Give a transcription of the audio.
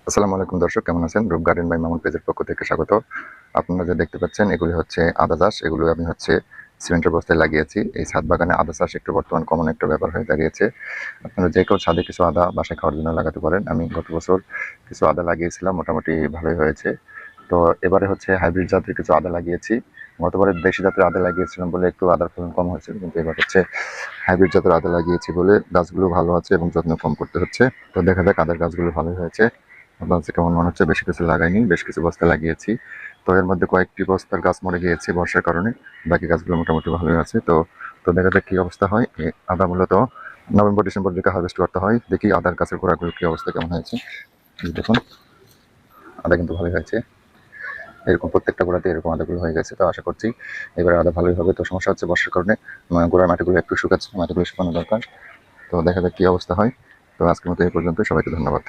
আসসালামু আলাইকুম দর্শক, কেমন আছেন? রূপ গার্ডেন বাই মামুন পেজের পক্ষ থেকে স্বাগত। আপনারা যে দেখতে পাচ্ছেন এগুলি হচ্ছে আদা চাষ। এগুলো আমি সিমেন্টের বস্তায় লাগিয়েছি। এই ছাদ বাগানে আদা চাষ একটু বর্তমান কমন একটা ব্যাপার হয়ে দাঁড়িয়েছে। আপনারা যে কেউ ছাদে কিছু আদা বাসায় খাওয়ার জন্য লাগাতে পারেন। আমি গত বছর কিছু আদা লাগিয়েছিলাম, মোটামুটি ভালোই হয়েছে। তো এবারে হাইব্রিড জাতের কিছু আদা লাগিয়েছি। গতবারে দেশি জাতের আদা লাগিয়েছিলাম বলে একটু আদার ফলন কম হয়েছিল, কিন্তু এবার হাইব্রিড জাতের আদা লাগিয়েছি বলে গাছগুলো ভালো আছে এবং যত্ন কম করতে হচ্ছে। তো দেখা যাক আদার গাছগুলো ভালোই হয়েছে। আপনার কাছে কেমন মনে হচ্ছে? বেশি কিছু লাগাইনি, বেশ কিছু বস্তা লাগিয়েছি। তো এর মধ্যে কয়েকটি বস্তার গাছ মরে গিয়েছে বর্ষার কারণে, বাকি গাছগুলো মোটামুটি ভালোই আছে। তো তো দেখা যাক কী অবস্থা হয়। আদা মূলত নভেম্বর ডিসেম্বর দিকে হারভেস্ট করতে হয়। দেখি আদার গাছের গোড়াগুলোর কী অবস্থা কেমন হয়েছে। এই দেখুন, আদা কিন্তু ভালোই হয়েছে। এরকম প্রত্যেকটা গোড়াতে এরকম আদাগুলো হয়ে গেছে। তো আশা করছি এবার আদা ভালোই হবে। তো সমস্যা হচ্ছে বর্ষার কারণে গোড়ার মাটিগুলো একটু শুকাচ্ছে, মাটিগুলো শুকানো দরকার। তো দেখা যাক কী অবস্থা হয়। তো আজকের মতো এই পর্যন্ত, সবাইকে ধন্যবাদ।